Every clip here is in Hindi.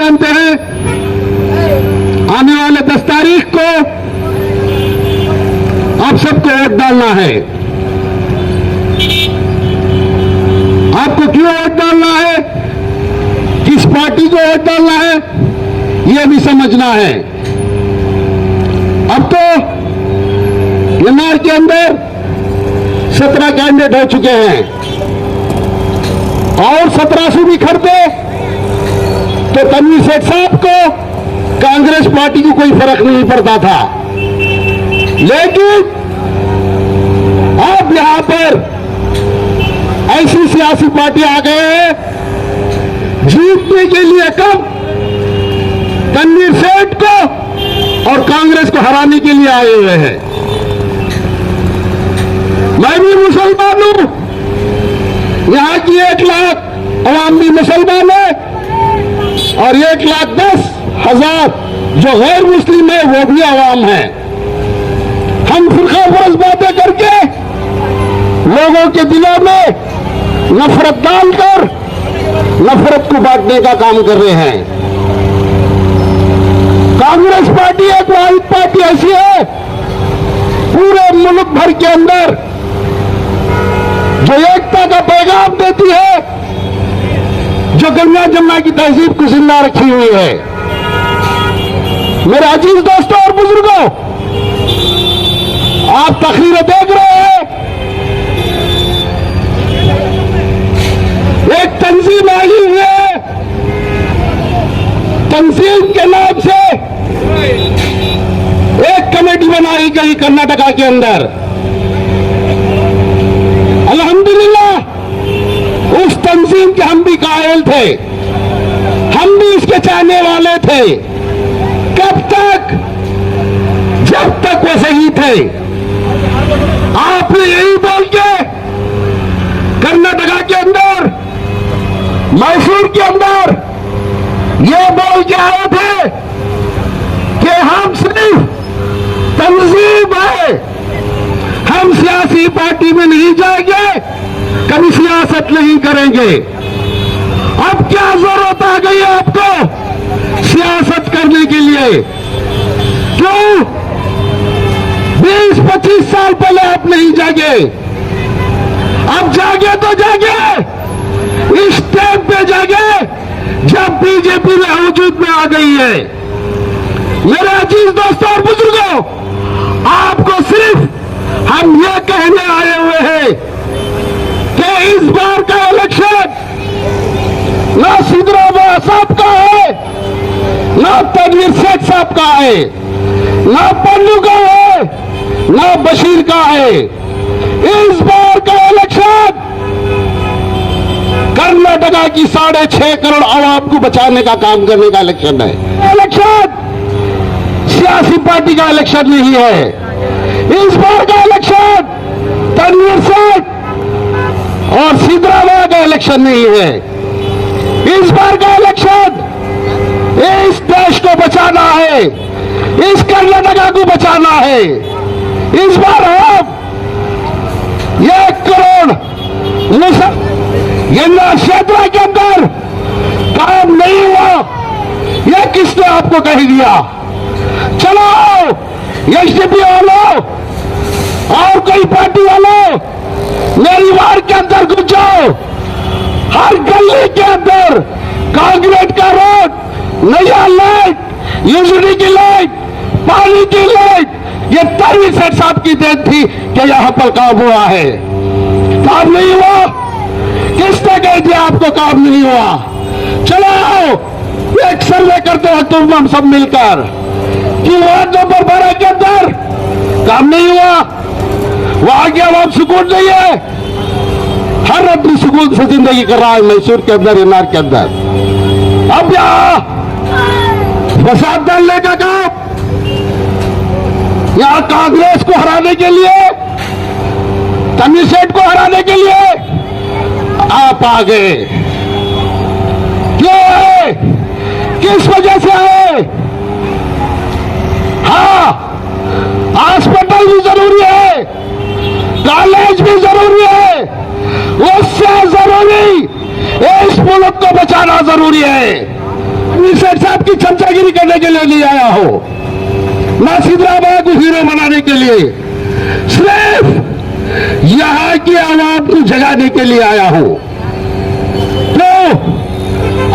जानते हैं, आने वाले 10 तारीख को आप सबको वोट डालना है। आपको क्यों वोट डालना है, किस पार्टी को वोट डालना है, यह भी समझना है। अब तो एनआर के अंदर 17 कैंडिडेट हो चुके हैं और 1700 भी खरीदे तो तनवीर सेठ साहब को कांग्रेस पार्टी को कोई फर्क नहीं पड़ता था। लेकिन अब यहां पर ऐसी सियासी पार्टी आ गए हैं जीतने के लिए कब तनवीर सेठ को और कांग्रेस को हराने के लिए आए हुए हैं। मैं भी मुसलमान हूं, यहां की 1 लाख अवाम भी मुसलमान है और 1,10,000 जो गैर मुस्लिम है वो भी अवाम है। हम फिरकावार बातें करके लोगों के दिलों में नफरत डालकर नफरत को बांटने का काम कर रहे हैं। कांग्रेस पार्टी एक वाहिद पार्टी ऐसी है पूरे मुल्क भर के अंदर जो एकता का पैगाम देती है, जो गंगा जमुना की तहजीब को जिंदा रखी हुई है। मेरे अजीज दोस्तों और बुजुर्गों, आप तकरीरें देख रहे हैं, एक तंजीम आई हुई है, तंजीम के नाम से एक कमेटी बनाई गई कर्नाटका के अंदर। अल्हम्दुलिल्लाह उस तंजीम के हम भी कायल थे, हम भी इसके चाहने वाले थे। कब तक, जब तक वो सही थे। आपने यही बोल के कर्नाटका के अंदर, मैसूर के अंदर ये बोल के आए थे कि हम सिर्फ तंजीम है, हम सियासी पार्टी में नहीं जाएंगे, कभी सियासत नहीं करेंगे। अब क्या जरूरत आ गई है आपको सियासत करने के लिए? क्यों 20-25 साल पहले आप नहीं जागे? अब जागे तो जागे इस टाइम पे जागे जब बीजेपी में वजूद में आ गई है। मेरे अजीज दोस्तों और बुजुर्गों, आपको सिर्फ हम ये कहने आए हुए हैं कि इस बार का इलेक्शन ना सिद्धरामैया साहब का है, ना तनवीर सेठ साहब का है, ना पन्नू का है, ना बशीर का है। इस बार का इलेक्शन कर्नाटका की 6.5 करोड़ आवाम को बचाने का काम करने का इलेक्शन है। इलेक्शन सियासी पार्टी का इलेक्शन नहीं है। इस बार का इलेक्शन तनवीर सेठ और सिद्धरामैया का इलेक्शन नहीं है। इस बार का इलेक्शन इस देश को बचाना है, इस कर्नाटका को बचाना है। इस बार हम 1 करोड़ एनआर क्षेत्र के अंदर काम नहीं हुआ, यह किसने आपको कह दिया? चलो एसडीपी वालों और कोई पार्टी वालों मेरी वार्ड के अंदर घुस जाओ, हर गली के अंदर कांक्रीट का रोड, नया लाइट, यूजिडी की लाइट, पानी की लाइट, ये तनवीर सेठ साहब की देन थी कि यहां पर काम हुआ है। काम नहीं हुआ, किसने कह दिया आपको काम नहीं हुआ? चलो एक सर्वे करते हैं तुम हम सब मिलकर कि वार्ड नंबर 12 के अंदर काम नहीं हुआ, वहां की आवाम सुकून नहीं है। हर आदमी सुकून से जिंदगी कर रहा है मैसूर के अंदर, एनआर के अंदर। अब यहां फसाद डालने का काम, यहां कांग्रेस को हराने के लिए, तनवीर सेठ को हराने के लिए आप आ गए। क्यों आए, किस वजह से आए? हाँ, हॉस्पिटल भी जरूरी है, कॉलेज भी जरूरी है, उससे जरूरी इस मुल्क को बचाना जरूरी है। तनवीर सेठ साहब की चमचागिरी करने के लिए नहीं आया हो, ना सिद्धरामैया को हीरो बनाने के लिए, सिर्फ यहां की आवाम को जगाने के लिए आया हो। तो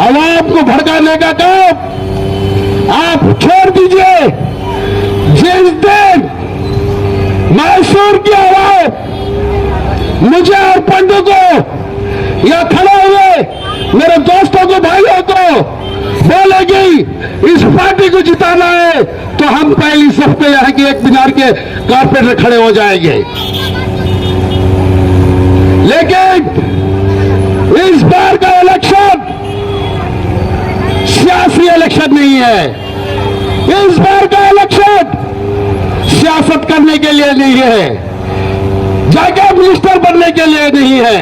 आवाम को भड़काने का काम आप छोड़ दीजिए। जिस दिन मैसूर की आवाम मुझे और पंडू को या खड़े हुए मेरे दोस्तों को, भाइयों को बोलेगी इस पार्टी को जिताना है, तो हम पहली सफ पे यहां की एक मीनार के कारपेट में खड़े हो जाएंगे। लेकिन इस बार का इलेक्शन सियासी इलेक्शन नहीं है। इस बार का इलेक्शन सियासत करने के लिए नहीं है, जाके मिनिस्टर बनने के लिए नहीं है,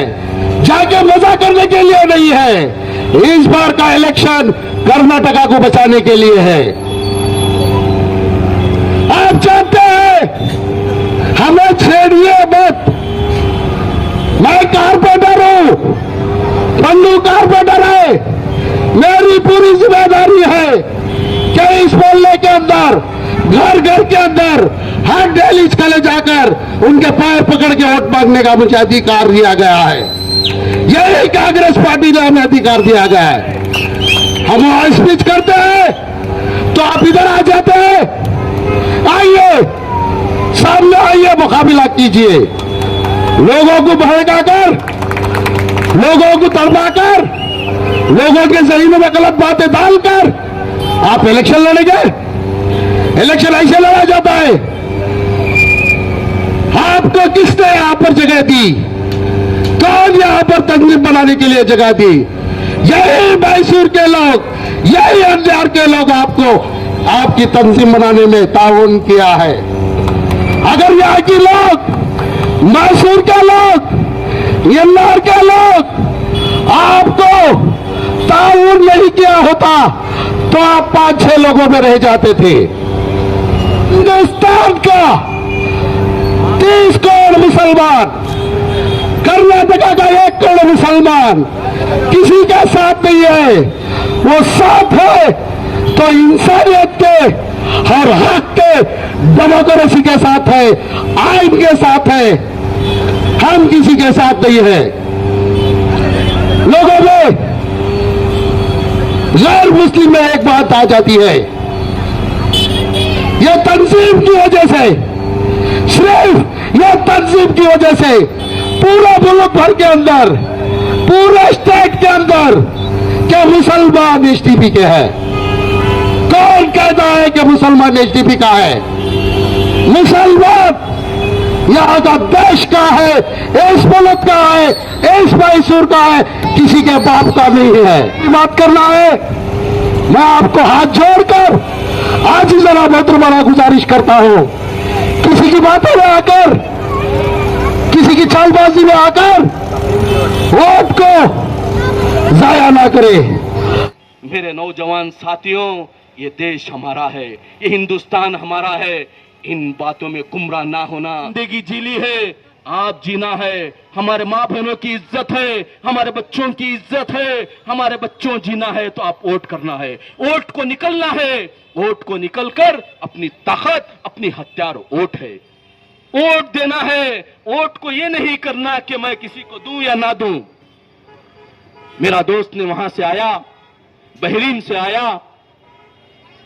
जाके मजा करने के लिए नहीं है। इस बार का इलेक्शन कर्नाटका को बचाने के लिए है। आप जानते हैं, हमें छेड़िए मत। मैं कारपेंटर हूं, पंडू कारपेंटर है। मेरी पूरी जिम्मेदारी है कि इस मोहल्ले के अंदर, घर घर के अंदर, हर डेली चले जाकर उनके पैर पकड़ के वोट मांगने का मुझे अधिकार दिया गया है। यही कांग्रेस पार्टी ने हमें अधिकार दिया गया है। हम वहां स्पीच करते हैं तो आप इधर आ जाते हैं। आइए, सामने आइए, मुकाबला कीजिए। लोगों को भड़काकर, लोगों को तड़पाकर, लोगों के जहनों में गलत बातें डालकर आप इलेक्शन लड़ेंगे? इलेक्शन ऐसे लड़ा जाता है? आपको किसने यहां पर जगह दी? कौन यहां पर तंजीम बनाने के लिए जगह दी? यही मैसूर के लोग, यही अंजार के लोग आपको आपकी तंजीम बनाने में ताउन किया है। अगर यहाँ के लोग, मैसूर के लोग, यन्नार के लोग आपको ताउन नहीं किया होता तो आप 5-6 लोगों में रह जाते थे। हिंदुस्तान का 30 करोड़ मुसलमान, कर्नाटका का 1 करोड़ मुसलमान किसी का साथ नहीं है। वो साथ है तो इंसानियत के और हक के, डेमोक्रेसी के साथ है, आइन के साथ है। हम किसी के साथ नहीं है। लोगों में गैर मुस्लिम में एक बात आ जाती है, यह तंजीम की वजह से, सिर्फ यह तंजीम की वजह से पूरा मुल्क भर के अंदर, पूरे स्टेट के अंदर क्या मुसलमान एसटीपी के हैं? कौन कहता है कि मुसलमान एसटीपी का है? मुसलमान यहाँ का देश का है, इस मुल्क का है, इस मैसूर का है, किसी के बाप का नहीं है। बात करना है, मैं आपको हाथ जोड़कर आज ही जरा मोहतरमाना गुजारिश करता हूं, किसी की बातों में आकर, किसी की चालबाजी में आकर वोट को जाया ना करे। मेरे नौजवान साथियों, ये देश हमारा है, ये हिंदुस्तान हमारा है। इन बातों में गुमराह ना होना। जिंदगी जीली है, आप जीना है। हमारे माँ बहनों की इज्जत है, हमारे बच्चों की इज्जत है। हमारे बच्चों जीना है तो आप वोट करना है, वोट को निकलना है। वोट को निकलकर अपनी ताकत, अपनी हथियार वोट है, वोट देना है। वोट को ये नहीं करना कि मैं किसी को दूं या ना दूं। मेरा दोस्त ने वहां से आया, बहरीन से आया,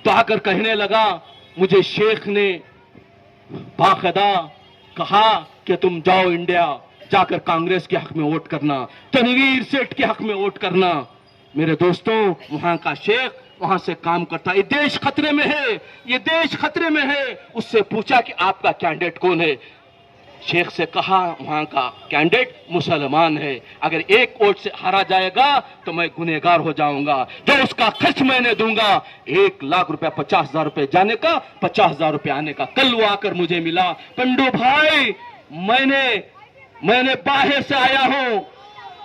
तो आकर कहने लगा, मुझे शेख ने बाकायदा कहा कि तुम जाओ इंडिया, जाकर कांग्रेस के हक में वोट करना, तनवीर सेठ के हक में वोट करना। मेरे दोस्तों, वहां का शेख वहां से काम करता है। ये देश खतरे में है, ये देश खतरे में है। उससे पूछा कि आपका कैंडिडेट कौन है? शेख से कहा वहां का कैंडिडेट मुसलमान है, अगर एक वोट से हारा जाएगा तो मैं गुनहगार हो जाऊंगा, जो उसका खर्च मैंने दूंगा। 1 लाख रुपया, 50,000 रुपए जाने का, 50,000 रुपए आने का। कल वो आकर मुझे मिला, पंडू भाई मैंने बाहर से आया हूं,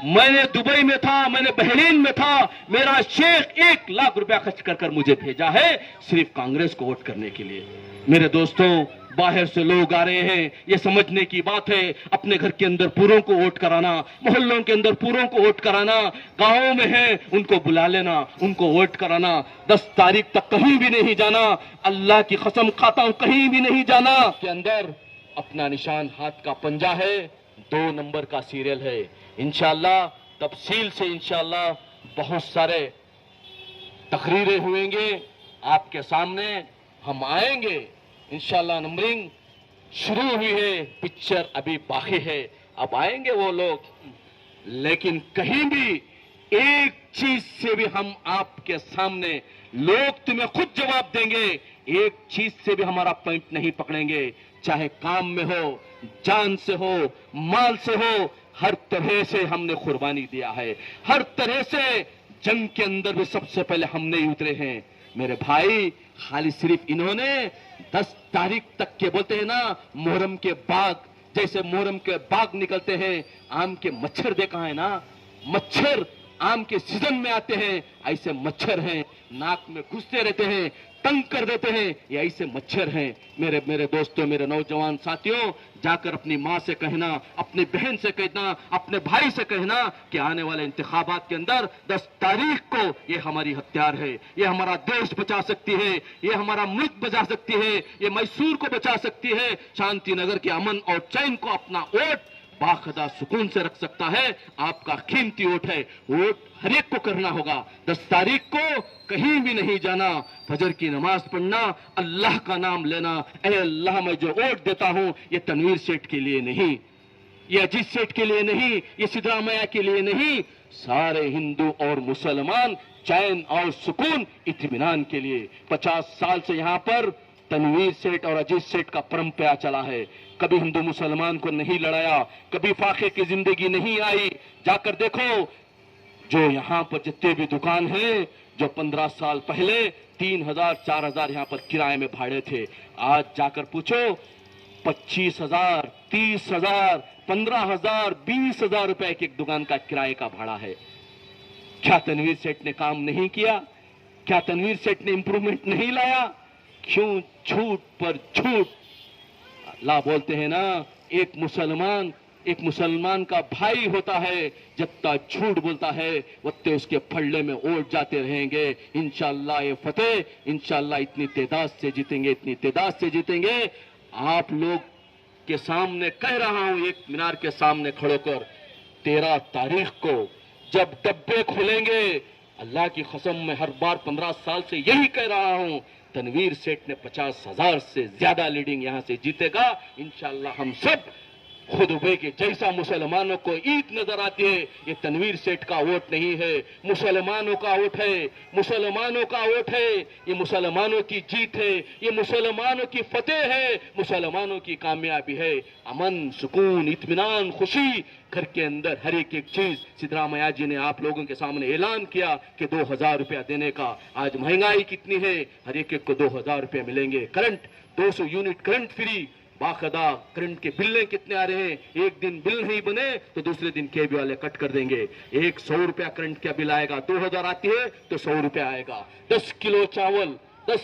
मैंने दुबई में था, मैंने बहरीन में था, मेरा शेख 1 लाख रुपया खर्च कर मुझे भेजा है सिर्फ कांग्रेस को वोट करने के लिए। मेरे दोस्तों, बाहर से लोग आ रहे हैं, ये समझने की बात है। अपने घर के अंदर पूरों को वोट कराना, मोहल्लों के अंदर पूरों को वोट कराना, गांवों में है उनको बुला लेना, उनको वोट कराना। 10 तारीख तक कहीं भी नहीं जाना, अल्लाह की कसम खाता हूं कहीं भी नहीं जाना। के अंदर अपना निशान हाथ का पंजा है, 2 नंबर का सीरियल है। इंशाअल्लाह तफसील से इंशाअल्लाह बहुत सारे तकरीरें हुएंगे आपके सामने, हम आएंगे इंशाअल्लाह। नंबरिंग शुरू हुई है, पिक्चर अभी बाकी है, अब आएंगे वो लोग। लेकिन कहीं भी एक चीज से भी हम आपके सामने, लोग तुम्हें खुद जवाब देंगे, एक चीज से भी हमारा पॉइंट नहीं पकड़ेंगे। चाहे काम में हो, जान से हो, माल से हो, हर तरह से हमने कुर्बानी दिया है। हर तरह से जंग के अंदर भी सबसे पहले हमने ही उतरे हैं मेरे भाई। खाली सिर्फ इन्होंने 10 तारीख तक के बोलते हैं ना, मोहर्रम के बाग, जैसे मोहर्रम के बाग निकलते हैं, आम के मच्छर देखा है ना, मच्छर आम के सीजन में आते हैं, ऐसे मच्छर हैं, नाक में घुसते रहते हैं, तंग कर देते हैं, ये ऐसे मच्छर हैं। मेरे दोस्तों, मेरे नौजवान साथियों, जाकर अपनी माँ से कहना, अपनी बहन से कहना, अपने भाई से कहना कि आने वाले इंतखाबात के अंदर 10 तारीख को ये हमारी हथियार है, ये हमारा देश बचा सकती है, ये हमारा मुल्क बचा सकती है, ये मैसूर को बचा सकती है, शांति नगर के अमन और चैन को अपना वोट बाखुदा सुकून से रख सकता है। आपका कीमती वोट है, वोट हर एक को करना होगा। 10 तारीख को कहीं भी नहीं जाना, फजर की नमाज पढ़ना, अल्लाह का नाम लेना। ऐ अल्लाह, मैं जो वोट देता हूं ये तनवीर सेठ के लिए नहीं, ये अजीत सेठ के लिए नहीं, ये सिद्धरामैया के लिए नहीं, सारे हिंदू और मुसलमान चैन और सुकून इत्मीनान के लिए। 50 साल से यहाँ पर तनवीर सेठ और अजीत सेठ का परंपरा चला है। कभी हिंदू मुसलमान को नहीं लड़ाया, कभी फाके की जिंदगी नहीं आई। जाकर देखो, जो यहाँ पर जितने भी दुकान हैं, जो 15 साल पहले 3000 4000 यहाँ पर किराए में भाड़े थे, आज जाकर पूछो 25,000 30,000 15,000 20,000 रुपए की एक दुकान का किराए का भाड़ा है। क्या तनवीर सेठ ने काम नहीं किया? क्या तनवीर सेठ ने इंप्रूवमेंट नहीं लाया? क्यों झूठ पर झूठ? अल्लाह बोलते हैं ना, एक मुसलमान का भाई होता है, जितना झूठ बोलता है उतने उसके फल्ले में ओट जाते रहेंगे। इंशाअल्लाह ये फतेह, इंशाअल्लाह इतनी तादाद से जीतेंगे, इतनी तादाद से जीतेंगे। आप लोग के सामने कह रहा हूं, एक मीनार के सामने खड़ोकर, 13 तारीख को जब डब्बे खुलेंगे, अल्लाह की कसम मैं हर बार 15 साल से यही कह रहा हूं, तनवीर सेठ ने 50,000 से ज्यादा लीडिंग यहां से जीतेगा। इंशाअल्लाह हम सब खुद उबे के जैसा मुसलमानों को ईद नजर आती है, ये तनवीर सेठ का वोट नहीं है, मुसलमानों का वोट है, मुसलमानों का वोट है, ये मुसलमानों की जीत है, ये मुसलमानों की फतेह है, मुसलमानों की कामयाबी है। अमन, सुकून, इत्मीनान, खुशी घर के अंदर, हर एक चीज। सिद्धरामैया जी ने आप लोगों के सामने ऐलान किया कि 2000 रुपया देने का। आज महंगाई कितनी है, हर एक को 2000 रुपया मिलेंगे। करंट 200 यूनिट करंट फ्री, बाकायदा करंट के बिल्ले कितने आ रहे हैं, एक दिन बिल नहीं बने तो दूसरे दिन केबी वाले कट कर देंगे। 100 रुपया करंट का बिल आएगा, 2000 आती है तो 100 रुपया आएगा। 10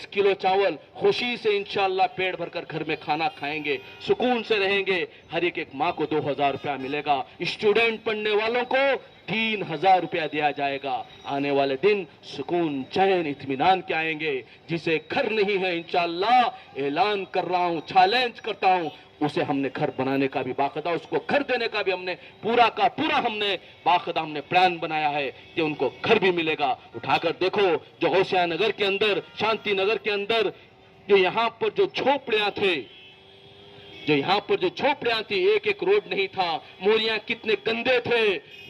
किलो चावल खुशी से इंशाअल्लाह पेट भरकर घर में खाना खाएंगे, सुकून से रहेंगे। हर एक माँ को 2000 रुपया मिलेगा। स्टूडेंट पढ़ने वालों को 3000 रुपया दिया जाएगा। आने वाले दिन सुकून, चैन, इत्मीनान के आएंगे। जिसे घर नहीं है, इंशाअल्लाह ऐलान कर रहा हूं, चैलेंज करता हूं, उसे हमने घर बनाने का भी बाकायदा, उसको घर देने का भी हमने पूरा का पूरा हमने बाकायदा हमने प्लान बनाया है कि उनको घर भी मिलेगा। उठाकर देखो, जो गौसिया नगर के अंदर, शांति नगर के अंदर, जो यहाँ पर जो झोपड़ियां थे, जो यहाँ पर जो झोपड़ियां थी, एक एक रोड नहीं था, मोरियां कितने गंदे थे,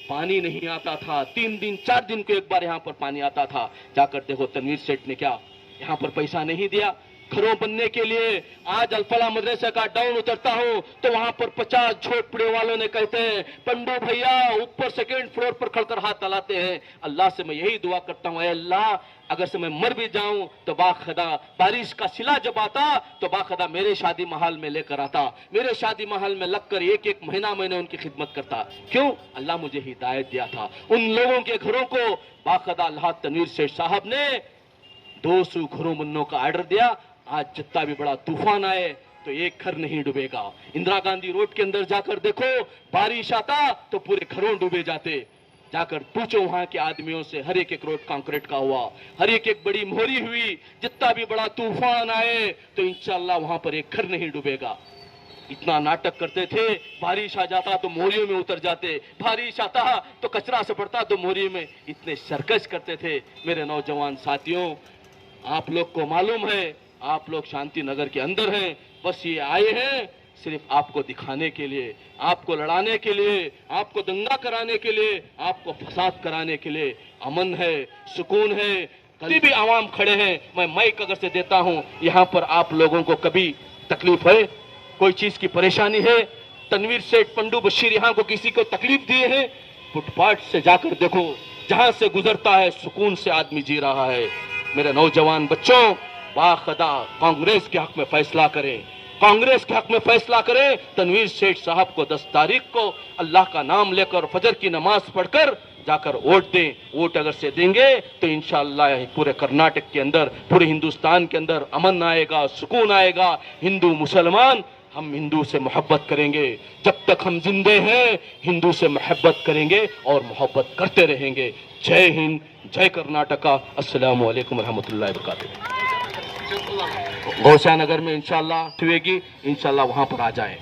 पानी नहीं आता था, 3 दिन 4 दिन को एक बार यहाँ पर पानी आता था। जाकर देखो, तनवीर सेठ ने क्या यहाँ पर पैसा नहीं दिया घरों बनने के लिए। आज अल्फला मदरसा का डाउन उतरता हूं तो वहां पर 50 झोपड़े वालों ने कहते हैं, पंडू भैया ऊपर 2nd फ्लोर पर खड़कर हाथ चलाते हैं। अल्लाह से मैं यही दुआ करता हूं, अल्लाह अगर से मैं मर भी जाऊं तो बाखदा बारिश का सिला जब आता तो बाखदा मेरे शादी महल में लेकर आता, मेरे शादी महल में लगकर एक महीना मैंने उनकी खिदमत करता। क्यों? अल्लाह मुझे हिदायत दिया था। उन लोगों के घरों को बाखदा अल्लाह तनवीर सेठ साहब ने 200 घरों बनने का ऑर्डर दिया। आज जितना भी बड़ा तूफान आए, तो एक घर नहीं डूबेगा। इंदिरा गांधी रोड के अंदर जाकर देखो, बारिश आता तो पूरे घरों डूबे जाते। जाकर पूछो वहां के आदमियों से, हर एक रोड कंक्रीट का हुआ, हर एक बड़ी मोहरी हुई, जितना भी बड़ा तूफान आए तो इंशाल्लाह वहां पर एक घर नहीं डूबेगा। इतना नाटक करते थे, बारिश आ जाता तो मोहरियों में उतर जाते, बारिश आता तो कचरा से पड़ता तो मोहरी में, इतने सर्कस करते थे। मेरे नौजवान साथियों, आप लोग को मालूम है, आप लोग शांति नगर के अंदर हैं, बस ये आए हैं सिर्फ आपको दिखाने के लिए, आपको लड़ाने के लिए, आपको दंगा कराने के लिए, आपको फसाद कराने के लिए। अमन है, सुकून है, कभी भी आवाम खड़े हैं। मैं माइक अगर से देता हूं, यहां पर आप लोगों को कभी तकलीफ है, कोई चीज की परेशानी है, तनवीर सेठ, पंडू बशीर यहां को किसी को तकलीफ दिए हैं, फुटपाथ से जाकर देखो, जहां से गुजरता है सुकून से आदमी जी रहा है। मेरे नौजवान बच्चों, बाखदा कांग्रेस के हक में फैसला करें, कांग्रेस के हक में फैसला करें। तनवीर सेठ साहब को 10 तारीख को अल्लाह का नाम लेकर फजर की नमाज पढ़कर जाकर वोट दें। वोट अगर से देंगे तो इंशाअल्लाह पूरे कर्नाटक के अंदर, पूरे हिंदुस्तान के अंदर अमन आएगा, सुकून आएगा। हिंदू मुसलमान, हम हिंदू से मोहब्बत करेंगे, जब तक हम जिंदे हैं हिंदू से मोहब्बत करेंगे और मोहब्बत करते रहेंगे। जय हिंद, जय कर्नाटका। अस्सलाम वालेकुम रहमतुल्लाहि व बरकातहू। गौशानगर में इंशाल्लाह हुएगी, इंशाल्लाह वहां पर आ जाए।